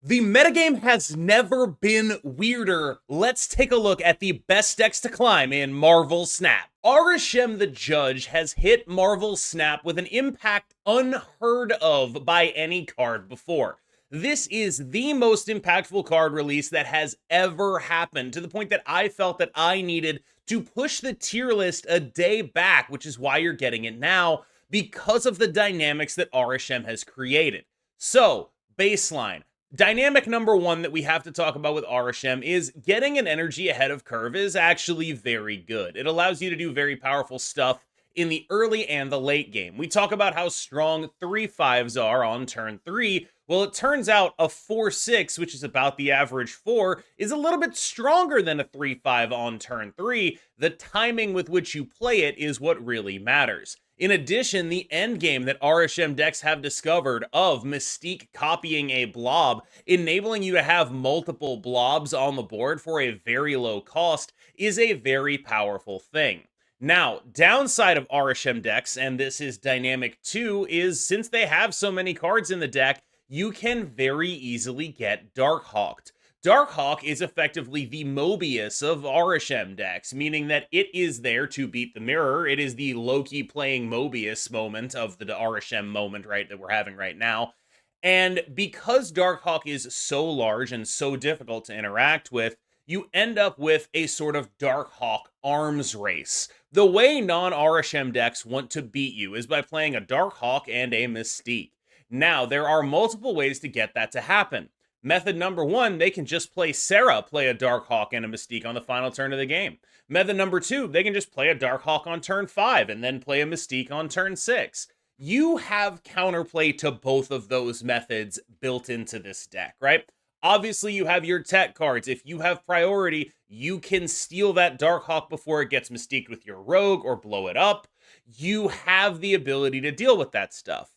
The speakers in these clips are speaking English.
The metagame has never been weirder. Let's take a look at the best decks to climb in Marvel Snap. Arishem the Judge has hit Marvel Snap with an impact unheard of by any card before. This is the most impactful card release that has ever happened, to the point that I felt that I needed to push the tier list a day back, which is why you're getting it now, because of the dynamics that Arishem has created. So, baseline. Dynamic number one that we have to talk about with Arishem is getting an energy ahead of curve is actually very good. It allows you to do very powerful stuff in the early and the late game. We talk about how strong 3/5s are on turn 3. Well, it turns out a 4/6, which is about the average 4, is a little bit stronger than a 3/5 on turn 3. The timing with which you play it is what really matters. In addition, the endgame that Arishem decks have discovered of Mystique copying a blob, enabling you to have multiple blobs on the board for a very low cost, is a very powerful thing. Now, downside of Arishem decks, and this is dynamic 2, is since they have so many cards in the deck, you can very easily get Darkhawked. Darkhawk is effectively the Mobius of Arishem decks, meaning that it is there to beat the mirror. It is the Loki playing Mobius moment of the Arishem moment, right, that we're having right now. And because Darkhawk is so large and so difficult to interact with, you end up with a sort of Darkhawk arms race. The way non-Arishem decks want to beat you is by playing a Darkhawk and a Mystique. Now, there are multiple ways to get that to happen. Method number one, they can just play Sarah, play a Darkhawk and a Mystique on the final turn of the game. Method number two, they can just play a Darkhawk on turn 5 and then play a Mystique on turn 6. You have counterplay to both of those methods built into this deck, right? Obviously, you have your tech cards. If you have priority, you can steal that Darkhawk before it gets Mystiqued with your Rogue or blow it up. You have the ability to deal with that stuff.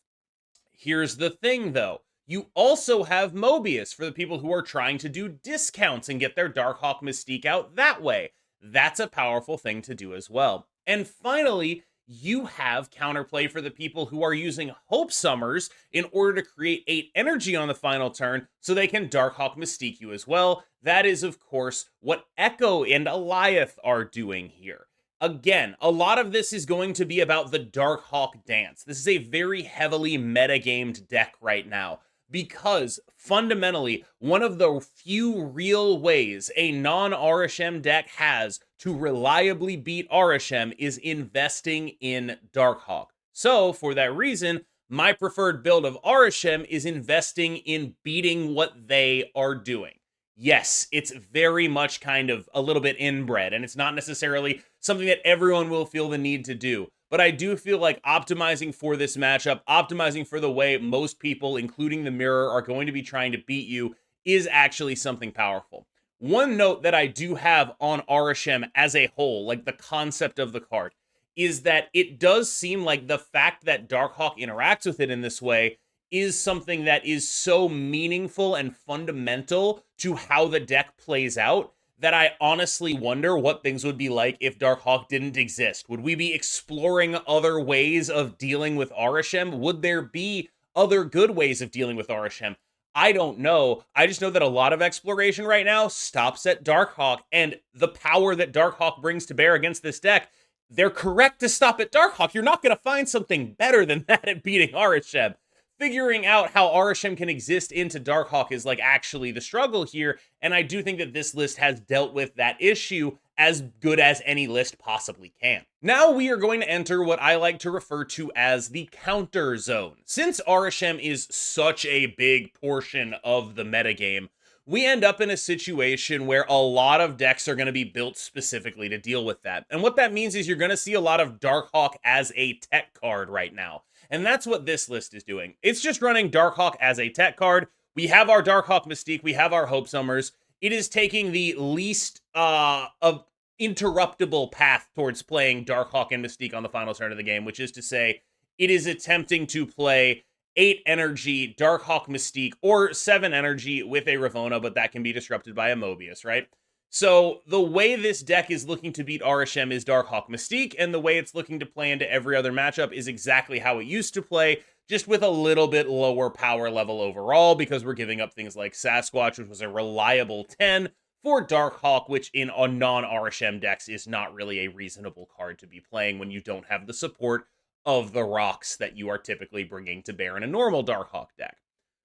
Here's the thing, though. You also have Mobius for the people who are trying to do discounts and get their Darkhawk Mystique out that way. That's a powerful thing to do as well. And finally, you have counterplay for the people who are using Hope Summers in order to create 8 energy on the final turn so they can Darkhawk Mystique you as well. That is, of course, what Echo and Eliath are doing here. Again, a lot of this is going to be about the Darkhawk dance. This is a very heavily metagamed deck right now, because fundamentally, one of the few real ways a non-Arishem deck has to reliably beat Arishem is investing in Darkhawk. So, for that reason, my preferred build of Arishem is investing in beating what they are doing. Yes, it's very much kind of a little bit inbred, and it's not necessarily something that everyone will feel the need to do. But I do feel like optimizing for this matchup, optimizing for the way most people, including the mirror, are going to be trying to beat you is actually something powerful. One note that I do have on Arishem as a whole, like the concept of the card, is that it does seem like the fact that Darkhawk interacts with it in this way is something that is so meaningful and fundamental to how the deck plays out that I honestly wonder what things would be like if Darkhawk didn't exist. Would we be exploring other ways of dealing with Arishem? Would there be other good ways of dealing with Arishem? I don't know. I just know that a lot of exploration right now stops at Darkhawk, and the power that Darkhawk brings to bear against this deck, they're correct to stop at Darkhawk. You're not going to find something better than that at beating Arishem. Figuring out how Arishem can exist into Darkhawk is like actually the struggle here, and I do think that this list has dealt with that issue as good as any list possibly can. Now we are going to enter what I like to refer to as the counter zone. Since Arishem is such a big portion of the metagame, we end up in a situation where a lot of decks are going to be built specifically to deal with that. And what that means is you're going to see a lot of Darkhawk as a tech card right now. And that's what this list is doing. It's just running Darkhawk as a tech card. We have our Darkhawk Mystique. We have our Hope Summers. It is taking the least of interruptible path towards playing Darkhawk and Mystique on the final turn of the game, which is to say, it is attempting to play 8 energy Darkhawk Mystique or 7 energy with a Ravona, but that can be disrupted by a Mobius, right? So the way this deck is looking to beat Arishem is Darkhawk Mystique, and the way it's looking to play into every other matchup is exactly how it used to play, just with a little bit lower power level overall, because we're giving up things like Sasquatch, which was a reliable 10, for Darkhawk, which in a non-Arishem decks is not really a reasonable card to be playing when you don't have the support of the rocks that you are typically bringing to bear in a normal Darkhawk deck.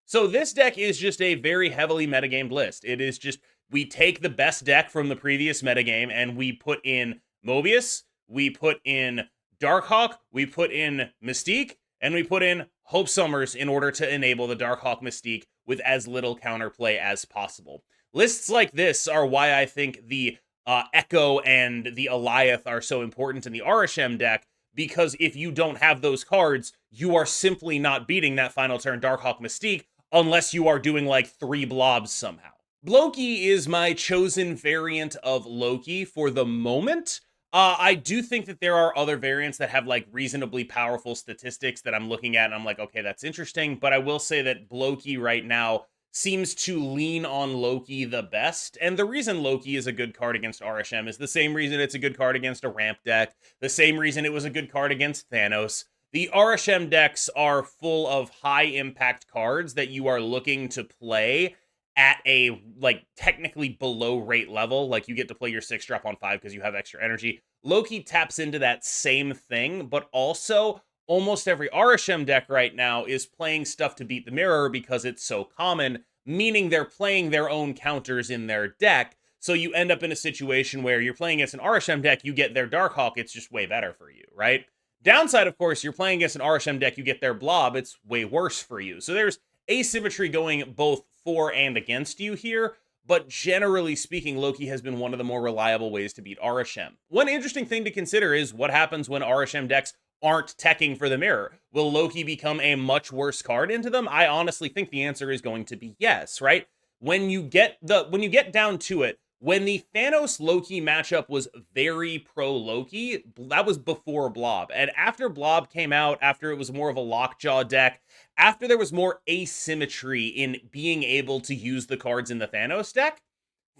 So this deck is just a very heavily metagamed list. It is just, we take the best deck from the previous metagame and we put in Mobius, we put in Darkhawk, we put in Mystique, and we put in Hope Summers in order to enable the Darkhawk Mystique with as little counterplay as possible. Lists like this are why I think the Echo and the Eliath are so important in the Arishem deck, because if you don't have those cards, you are simply not beating that final turn Darkhawk Mystique unless you are doing like 3 blobs somehow. Bloki is my chosen variant of Loki for the moment. I do think that there are other variants that have like reasonably powerful statistics that I'm looking at and I'm like, okay, that's interesting. But I will say that Bloki right now seems to lean on Loki the best. And the reason Loki is a good card against Arishem is the same reason it's a good card against a ramp deck, the same reason it was a good card against Thanos. The Arishem decks are full of high impact cards that you are looking to play at a like technically below rate level. Like you get to play your 6-drop on 5 because you have extra energy. Loki taps into that same thing, but also almost every Arishem deck right now is playing stuff to beat the mirror because it's so common, meaning they're playing their own counters in their deck. So you end up in a situation where you're playing against an Arishem deck, you get their Darkhawk, it's just way better for you, right? Downside, of course, you're playing against an Arishem deck, you get their Blob, it's way worse for you. So there's asymmetry going both for and against you here, but generally speaking, Loki has been one of the more reliable ways to beat Arishem. One interesting thing to consider is what happens when Arishem decks aren't teching for the mirror. Will Loki become a much worse card into them? I honestly think the answer is going to be yes, right? When you get down to it, when the Thanos Loki matchup was very pro Loki, that was before Blob. And after Blob came out, after it was more of a lockjaw deck, after there was more asymmetry in being able to use the cards in the Thanos deck,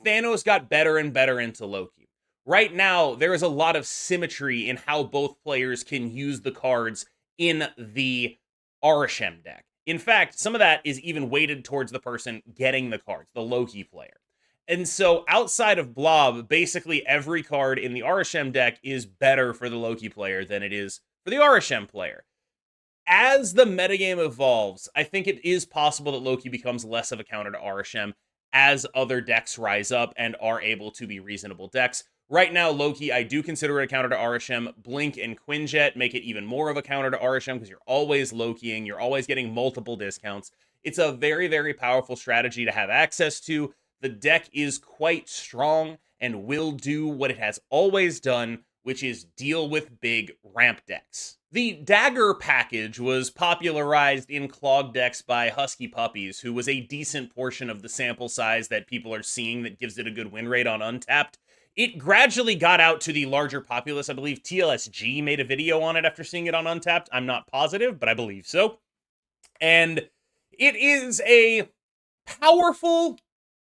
Thanos got better and better into Loki. Right now, there is a lot of symmetry in how both players can use the cards in the Arishem deck. In fact, some of that is even weighted towards the person getting the cards, the Loki player. And so outside of Blob, basically every card in the Arishem deck is better for the Loki player than it is for the Arishem player. As the metagame evolves, I think it is possible that Loki becomes less of a counter to Arishem as other decks rise up and are able to be reasonable decks. Right now, Loki, I do consider it a counter to Arishem. Blink and Quinjet make it even more of a counter to Arishem because you're always Lokiing, you're always getting multiple discounts. It's a very, very powerful strategy to have access to. The deck is quite strong and will do what it has always done, which is deal with big ramp decks. The Dagger package was popularized in Clog decks by Husky Puppies, who was a decent portion of the sample size that people are seeing that gives it a good win rate on Untapped. It gradually got out to the larger populace. I believe TLSG made a video on it after seeing it on Untapped. I'm not positive, but I believe so. And it is a powerful,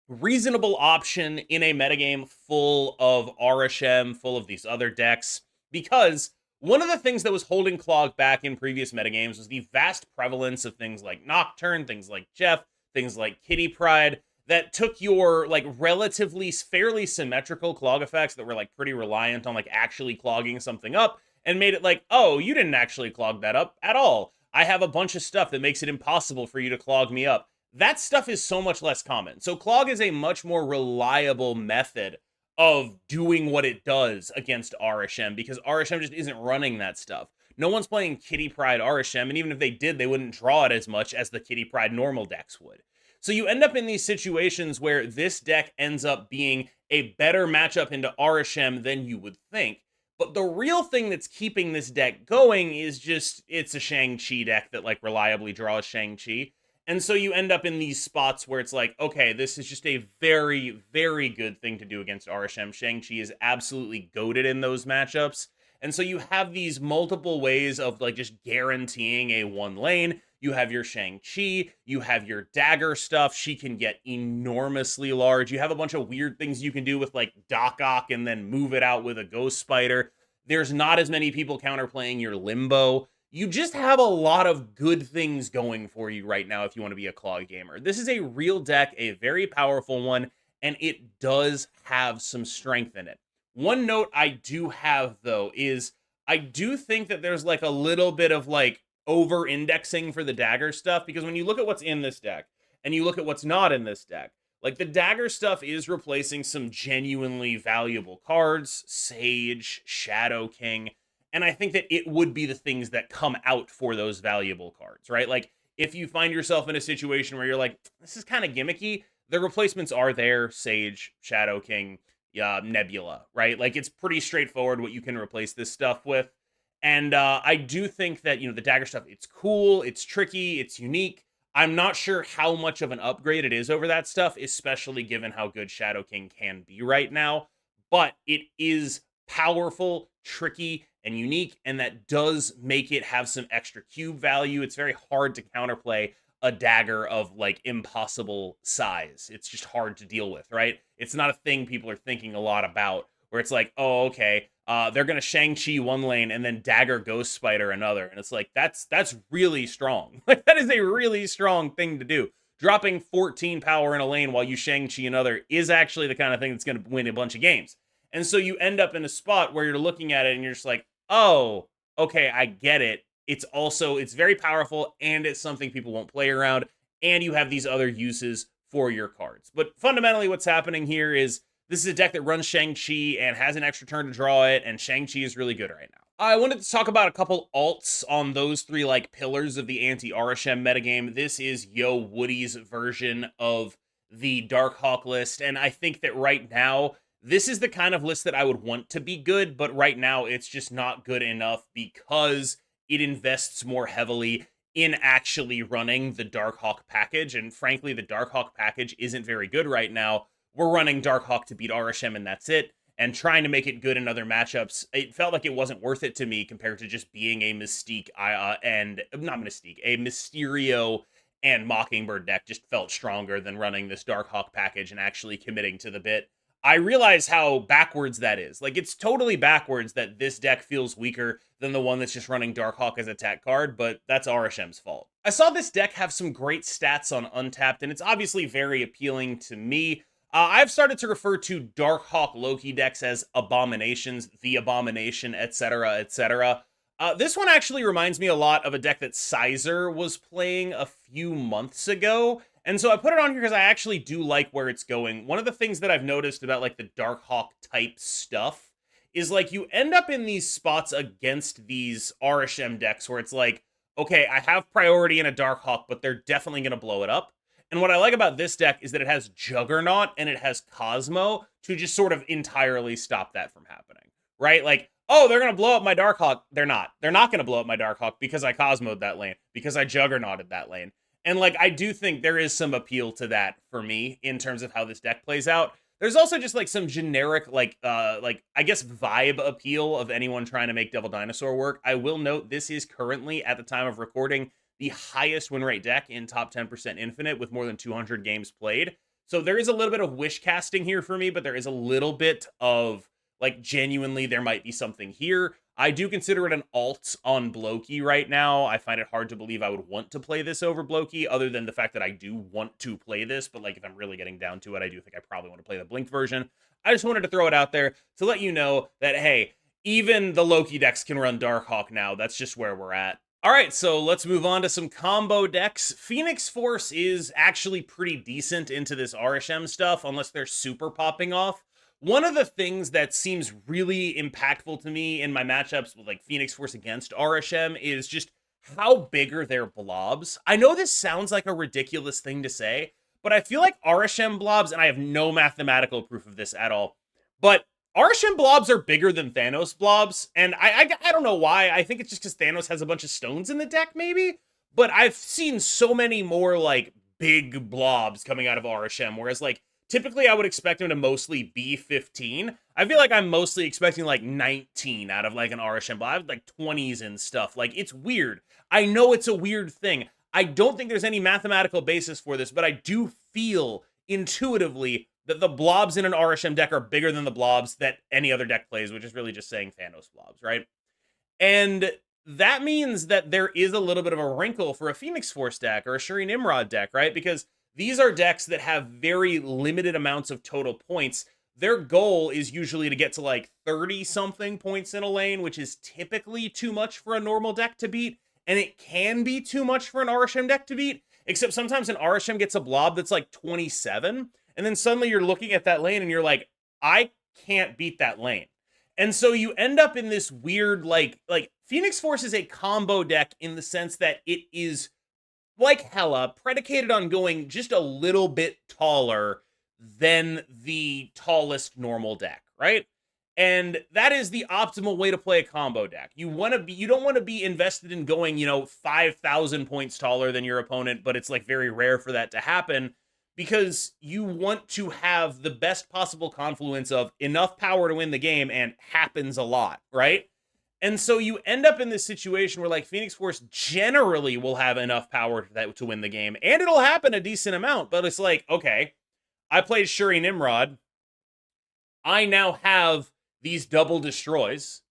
reasonable option in a metagame full of Arishem, full of these other decks, because one of the things that was holding Clog back in previous metagames was the vast prevalence of things like Nocturne, things like Jeff, things like Kitty Pryde, that took your like relatively fairly symmetrical Clog effects that were like pretty reliant on like actually clogging something up and made it like, oh, you didn't actually clog that up at all. I have a bunch of stuff that makes it impossible for you to clog me up. That stuff is so much less common. So Clog is a much more reliable method of doing what it does against Arishem, because Arishem just isn't running that stuff. No one's playing Kitty Pryde Arishem, and even if they did, they wouldn't draw it as much as the Kitty Pryde normal decks would. So you end up in these situations where this deck ends up being a better matchup into Arishem than you would think. But the real thing that's keeping this deck going is just, it's a Shang-Chi deck that like reliably draws Shang-Chi. And so you end up in these spots where it's like, okay, this is just a very, very good thing to do against Arishem. Shang-Chi is absolutely goated in those matchups. And so you have these multiple ways of like just guaranteeing a one lane. You have your Shang-Chi, you have your dagger stuff. She can get enormously large. You have a bunch of weird things you can do with like Darkhawk and then move it out with a Ghost Spider. There's not as many people counterplaying your Limbo. you just have a lot of good things going for you right now if you want to be a Clog gamer. This is a real deck, a very powerful one, and it does have some strength in it. One note I do have, though, is I do think that there's like a little bit of like over-indexing for the dagger stuff, because when you look at what's in this deck and you look at what's not in this deck, like the dagger stuff is replacing some genuinely valuable cards, Sage, Shadow King, and I think that it would be the things that come out for those valuable cards, right? Like if you find yourself in a situation where you're like, this is kind of gimmicky, the replacements are there, Sage, Shadow King, Nebula, right? Like it's pretty straightforward what you can replace this stuff with. And I do think that, the dagger stuff, it's cool, it's tricky, it's unique. I'm not sure how much of an upgrade it is over that stuff, especially given how good Shadow King can be right now. But it is powerful, tricky, and unique, and that does make it have some extra cube value. It's very hard to counterplay a dagger of like impossible size. It's just hard to deal with, right? It's not a thing people are thinking a lot about, where it's like, oh, okay, they're gonna Shang-Chi one lane and then dagger Ghost Spider another, and it's like that's really strong. Like that is a really strong thing to do. Dropping 14 power in a lane while you Shang-Chi another is actually the kind of thing that's gonna win a bunch of games. And so you end up in a spot where you're looking at it and you're just like, oh, okay, I get it. It's very powerful, and it's something people won't play around, and you have these other uses for your cards. But fundamentally what's happening here is this is a deck that runs Shang-Chi and has an extra turn to draw it, and Shang-Chi is really good right now. I wanted to talk about a couple alts on those three like pillars of the Anti-Arishem metagame. This is Yo Woody's version of the Darkhawk list, and I think that right now, this is the kind of list that I would want to be good, but right now it's just not good enough because it invests more heavily in actually running the Darkhawk package, and frankly, the Darkhawk package isn't very good right now. We're running Darkhawk to beat Arishem, and that's it, and trying to make it good in other matchups, it felt like it wasn't worth it to me compared to just being a Mystique, a Mysterio and Mockingbird deck just felt stronger than running this Darkhawk package and actually committing to the bit. I realize how backwards that is. Like, it's totally backwards that this deck feels weaker than the one that's just running Darkhawk as a tech card, but that's Arishem's fault. I saw this deck have some great stats on Untapped, and it's obviously very appealing to me. I've started to refer to Darkhawk Loki decks as abominations, the abomination, etc., etc. This one actually reminds me a lot of a deck that Sizer was playing a few months ago. And so I put it on here because I actually do like where it's going. One of the things that I've noticed about like the Darkhawk type stuff is like you end up in these spots against these Arishem decks where it's like, okay, I have priority in a Darkhawk, but they're definitely going to blow it up. And what I like about this deck is that it has Juggernaut and it has Cosmo to just sort of entirely stop that from happening, right? Like, oh, they're going to blow up my Darkhawk. They're not. They're not going to blow up my Darkhawk because I Cosmo'd that lane, because I Juggernauted that lane. And like, I do think there is some appeal to that for me in terms of how this deck plays out. There's also just like some generic, I guess vibe appeal of anyone trying to make Devil Dinosaur work. I will note this is currently, at the time of recording, the highest win rate deck in top 10% Infinite with more than 200 games played. So there is a little bit of wish casting here for me, but there is a little bit of like genuinely there might be something here. I do consider it an alt on Bloki right now. I find it hard to believe I would want to play this over Bloki, other than the fact that I do want to play this. But like if I'm really getting down to it, I do think I probably want to play the Blinked version. I just wanted to throw it out there to let you know that, hey, even the Loki decks can run Darkhawk now. That's just where we're at. All right, so let's move on to some combo decks. Phoenix Force is actually pretty decent into this Arishem stuff, unless they're super popping off. One of the things that seems really impactful to me in my matchups with like Phoenix Force against Arishem is just how big are their blobs. I know this sounds like a ridiculous thing to say, but I feel like Arishem blobs, and I have no mathematical proof of this at all, but Arishem blobs are bigger than Thanos blobs, and I don't know why. I think it's just because Thanos has a bunch of stones in the deck, maybe? But I've seen so many more, like, big blobs coming out of Arishem, whereas, like, typically I would expect him to mostly be 15. I feel like I'm mostly expecting, like, 19 out of, like, an Arishem blob. I have, like, 20s and stuff. Like, it's weird. I know it's a weird thing. I don't think there's any mathematical basis for this, but I do feel intuitively that the blobs in an Arishem deck are bigger than the blobs that any other deck plays, which is really just saying Thanos blobs, right? And that means that there is a little bit of a wrinkle for a Phoenix Force deck or a Shuri Nimrod deck, right? Because these are decks that have very limited amounts of total points. Their goal is usually to get to like 30-something points in a lane, which is typically too much for a normal deck to beat. And it can be too much for an Arishem deck to beat, except sometimes an Arishem gets a blob that's like 27, and then suddenly you're looking at that lane and you're like, I can't beat that lane. And so you end up in this weird, like Phoenix Force is a combo deck in the sense that it is, like Hela, predicated on going just a little bit taller than the tallest normal deck, right? And that is the optimal way to play a combo deck. You don't want to be invested in going, 5,000 points taller than your opponent, but it's like very rare for that to happen, because you want to have the best possible confluence of enough power to win the game and happens a lot, right? And so you end up in this situation where like Phoenix Force generally will have enough power to win the game, and it'll happen a decent amount, but it's like, okay, I played Shuri Nimrod. I now have these double destroys.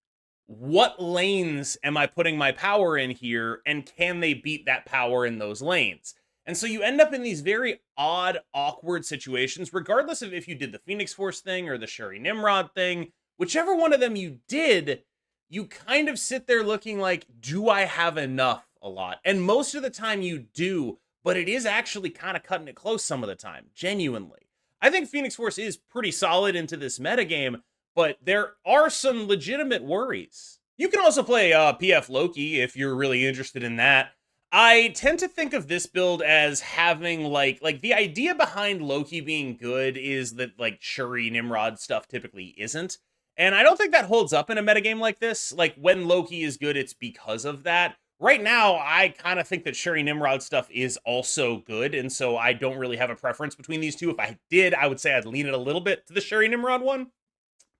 What lanes am I putting my power in here, and can they beat that power in those lanes? And so you end up in these very odd, awkward situations, regardless of if you did the Phoenix Force thing or the Shuri Nimrod thing. Whichever one of them you did, you kind of sit there looking like, do I have enough a lot? And most of the time you do, but it is actually kind of cutting it close some of the time, genuinely. I think Phoenix Force is pretty solid into this metagame, but there are some legitimate worries. You can also play PF Loki if you're really interested in that. I tend to think of this build as having like the idea behind Loki being good is that like Shuri Nimrod stuff typically isn't. And I don't think that holds up in a metagame like this. Like when Loki is good, it's because of that. Right now, I kind of think that Shuri Nimrod stuff is also good, and so I don't really have a preference between these two. If I did, I would say I'd lean it a little bit to the Shuri Nimrod one.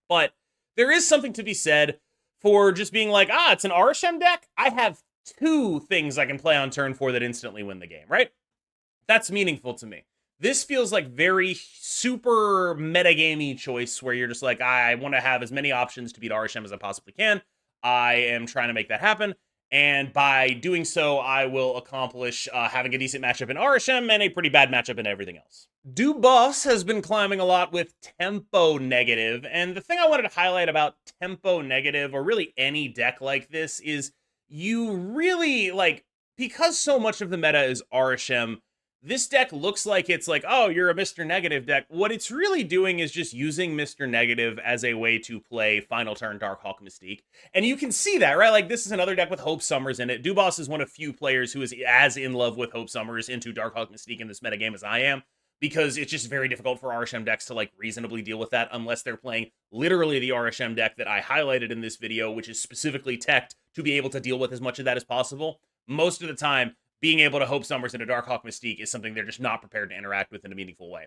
But there is something to be said for just being like, it's an Arishem deck. I have 2 things I can play on turn 4 that instantly win the game, right? That's meaningful to me. This feels like very super metagamey choice where you're just like, I want to have as many options to beat Arishem as I possibly can. I am trying to make that happen. And by doing so, I will accomplish having a decent matchup in Arishem and a pretty bad matchup in everything else. Boss has been climbing a lot with tempo negative, and the thing I wanted to highlight about tempo negative, or really any deck like this, is you really, because so much of the meta is Arishem, this deck looks like it's like, oh, you're a Mr. Negative deck. What it's really doing is just using Mr. Negative as a way to play final turn Darkhawk Mystique. And you can see that, right? Like, this is another deck with Hope Summers in it. Boss is one of few players who is as in love with Hope Summers into Darkhawk Mystique in this metagame as I am, because it's just very difficult for Arishem decks to, reasonably deal with that unless they're playing literally the Arishem deck that I highlighted in this video, which is specifically teched to be able to deal with as much of that as possible. Most of the time, being able to Hope Summers into Darkhawk Mystique is something they're just not prepared to interact with in a meaningful way.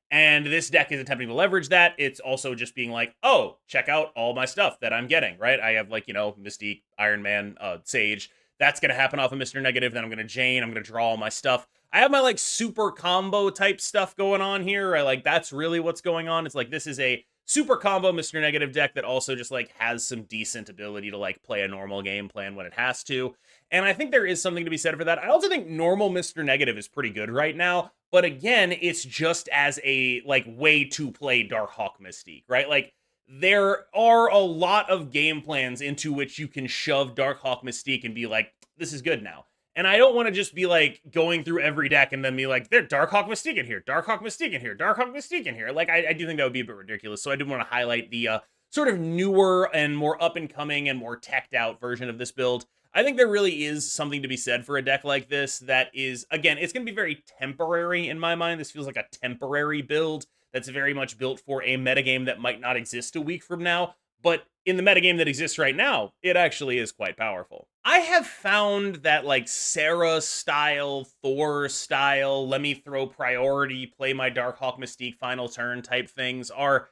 And this deck is attempting to leverage that. It's also just being like, oh, check out all my stuff that I'm getting, right? I have, Mystique, Iron Man, Sage. That's going to happen off of Mr. Negative. Then I'm going to Jane. I'm going to draw all my stuff. I have my, super combo type stuff going on here. That's really what's going on. It's this is a super combo Mr. Negative deck that also just, has some decent ability to, play a normal game plan when it has to. And I think there is something to be said for that. I also think normal Mr. Negative is pretty good right now. But again, it's just as a, way to play Darkhawk Mystique, right? There are a lot of game plans into which you can shove Darkhawk Mystique and be like, this is good now. And I don't want to just be, going through every deck and then be like, there's Darkhawk Mystique in here, Darkhawk Mystique in here, Darkhawk Mystique in here. I do think that would be a bit ridiculous. So I did want to highlight the sort of newer and more up-and-coming and more teched-out version of this build. I think there really is something to be said for a deck like this that is, again, it's going to be very temporary in my mind. This feels like a temporary build that's very much built for a metagame that might not exist a week from now. But in the metagame that exists right now, it actually is quite powerful. I have found that, Sarah style, Thor style, let me throw priority, play my Darkhawk Mystique final turn type things are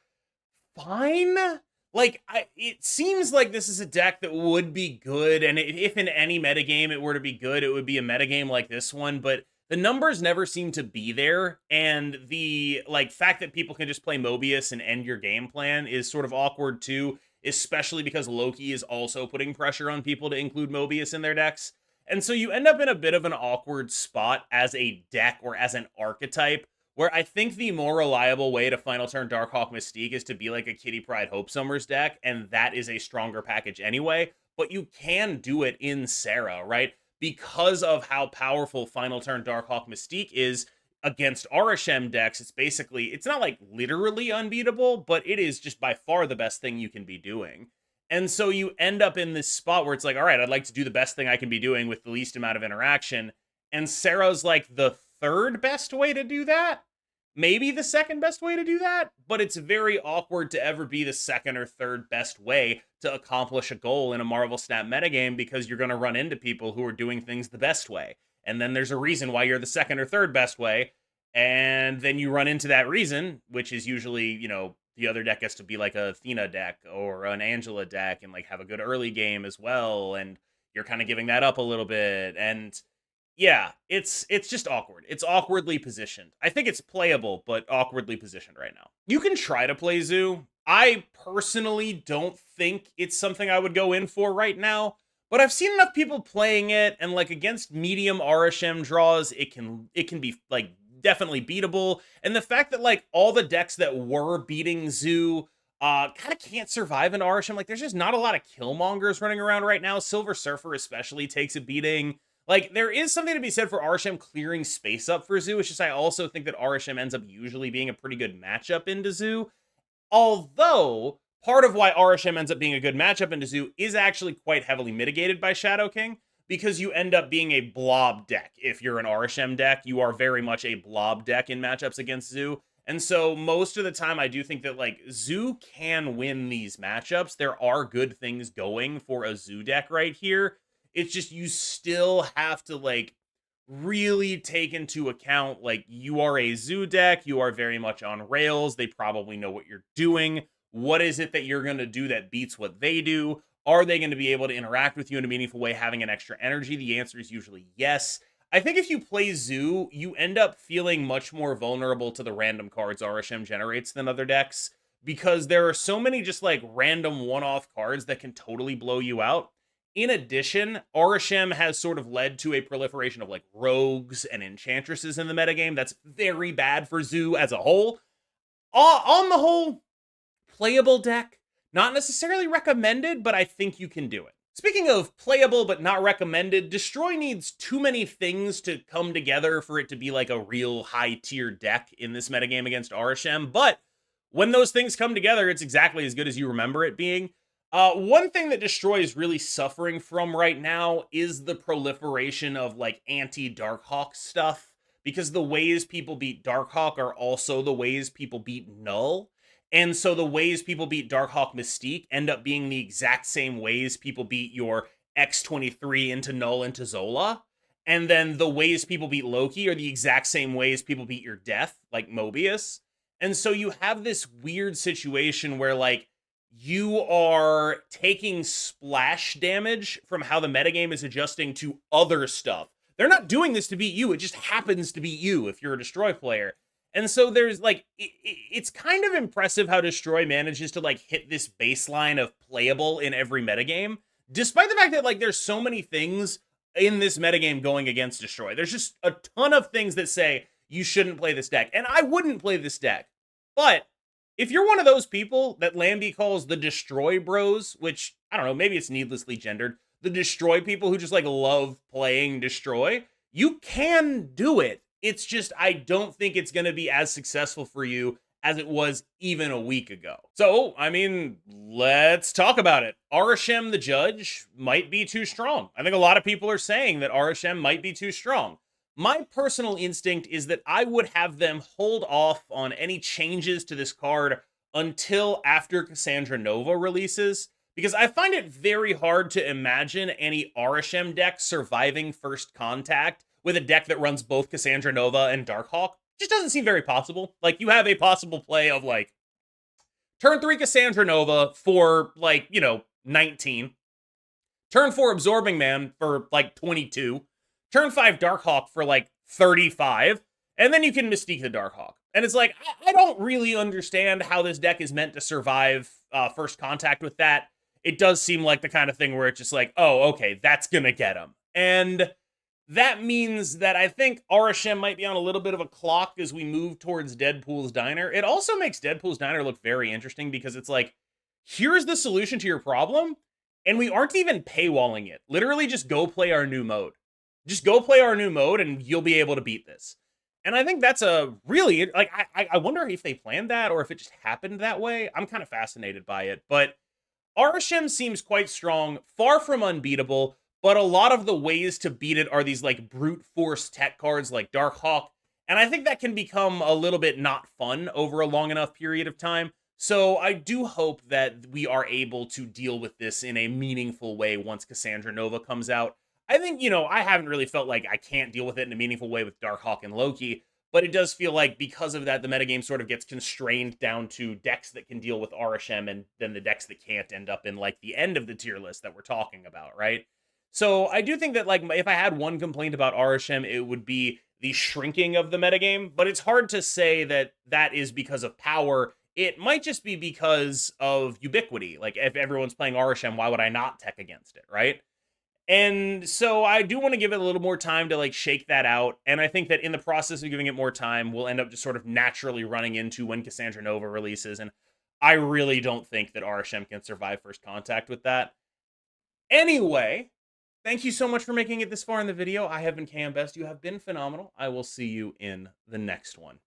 fine. It seems like this is a deck that would be good, and if in any metagame it were to be good, it would be a metagame like this one, but the numbers never seem to be there, and the, fact that people can just play Mobius and end your game plan is sort of awkward too. especially because Loki is also putting pressure on people to include Mobius in their decks. And so you end up in a bit of an awkward spot as a deck or as an archetype, where I think the more reliable way to final turn Darkhawk Mystique is to be like a Kitty Pryde Hope Summers deck, and that is a stronger package anyway, but you can do it in Serra, right? Because of how powerful final turn Darkhawk Mystique is against Arishem decks, it's not like literally unbeatable, but it is just by far the best thing you can be doing. And so you end up in this spot where it's like, all right, I'd like to do the best thing I can be doing with the least amount of interaction. And Serra's like the third best way to do that. Maybe the second best way to do that, but it's very awkward to ever be the second or third best way to accomplish a goal in a Marvel Snap metagame, because you're going to run into people who are doing things the best way. And then there's a reason why you're the second or third best way. And then you run into that reason, which is usually, the other deck gets to be like a Athena deck or an Angela deck and like have a good early game as well. And you're kind of giving that up a little bit. And yeah, it's just awkward. It's awkwardly positioned. I think it's playable, but awkwardly positioned right now. You can try to play Zoo. I personally don't think it's something I would go in for right now, but I've seen enough people playing it, and like against medium Arishem draws, it can be like definitely beatable. And the fact that like all the decks that were beating Zoo kind of can't survive an Arishem. Like there's just not a lot of Killmongers running around right now. Silver Surfer especially takes a beating. Like, there is something to be said for Arishem clearing space up for Zoo. It's just I also think that Arishem ends up usually being a pretty good matchup into Zoo. Although, part of why Arishem ends up being a good matchup into Zoo is actually quite heavily mitigated by Shadow King, because you end up being a blob deck. If you're an Arishem deck, you are very much a blob deck in matchups against Zoo. And so most of the time, I do think that, like, Zoo can win these matchups. There are good things going for a Zoo deck right here. It's just you still have to, like, really take into account, like, you are a Zoo deck, you are very much on rails, they probably know what you're doing. What is it that you're going to do that beats what they do? Are they going to be able to interact with you in a meaningful way, having an extra energy? The answer is usually yes. I think if you play Zoo, you end up feeling much more vulnerable to the random cards Arishem generates than other decks, because there are so many just, like, random one-off cards that can totally blow you out. In addition, Arishem has sort of led to a proliferation of like rogues and enchantresses in the metagame. That's very bad for Zoo as a whole. On the whole, playable deck. Not necessarily recommended, but I think you can do it. Speaking of playable but not recommended, Destroy needs too many things to come together for it to be like a real high-tier deck in this metagame against Arishem. But when those things come together, it's exactly as good as you remember it being. One thing that Destroy is really suffering from right now is the proliferation of, like, anti-Darkhawk stuff, because the ways people beat Darkhawk are also the ways people beat Null, and so the ways people beat Darkhawk Mystique end up being the exact same ways people beat your X23 into Null into Zola, and then the ways people beat Loki are the exact same ways people beat your Death, like Mobius, and so you have this weird situation where, like, you are taking splash damage from how the metagame is adjusting to other stuff. They're not doing this to beat you. It just happens to beat you if you're a Destroy player. And so there's, like, it's kind of impressive how Destroy manages to, like, hit this baseline of playable in every metagame, despite the fact that, like, there's so many things in this metagame going against Destroy. There's just a ton of things that say you shouldn't play this deck. And I wouldn't play this deck. But if you're one of those people that Lambie calls the Destroy Bros, which, I don't know, maybe it's needlessly gendered, the Destroy people who just, like, love playing Destroy, you can do it. It's just, I don't think it's going to be as successful for you as it was even a week ago. So, I mean, let's talk about it. Arishem the Judge might be too strong. I think a lot of people are saying that Arishem might be too strong. My personal instinct is that I would have them hold off on any changes to this card until after Cassandra Nova releases, because I find it very hard to imagine any Arishem deck surviving First Contact with a deck that runs both Cassandra Nova and Darkhawk. Just doesn't seem very possible. Like, you have a possible play of, like, turn 3 Cassandra Nova for, like, 19. Turn 4 Absorbing Man for, like, 22. Turn 5 Darkhawk for, like, 35. And then you can Mystique the Darkhawk. And it's like, I don't really understand how this deck is meant to survive first contact with that, it does seem like the kind of thing where it's just like, oh, okay, that's gonna get him. And that means that I think Arishem might be on a little bit of a clock as we move towards Deadpool's Diner. It also makes Deadpool's Diner look very interesting because it's like, here's the solution to your problem, and we aren't even paywalling it. Literally, just go play our new mode. Just go play our new mode, and you'll be able to beat this. And I think that's a really, like, I wonder if they planned that or if it just happened that way. I'm kind of fascinated by it. But Arishem seems quite strong, far from unbeatable, but a lot of the ways to beat it are these like brute force tech cards like Darkhawk, and I think that can become a little bit not fun over a long enough period of time. So I do hope that we are able to deal with this in a meaningful way once Cassandra Nova comes out. I think, I haven't really felt like I can't deal with it in a meaningful way with Darkhawk and Loki, but it does feel like because of that, the metagame sort of gets constrained down to decks that can deal with Arishem, and then the decks that can't end up in like the end of the tier list that we're talking about, right? So I do think that, like, if I had one complaint about Arishem, it would be the shrinking of the metagame, but it's hard to say that that is because of power. It might just be because of ubiquity. Like, if everyone's playing Arishem, why would I not tech against it, right? And so I do want to give it a little more time to, like, shake that out, and I think that in the process of giving it more time, we'll end up just sort of naturally running into when Cassandra Nova releases, and I really don't think that Arishem can survive first contact with that. Anyway, thank you so much for making it this far in the video. I have been KMBest. You have been phenomenal. I will see you in the next one.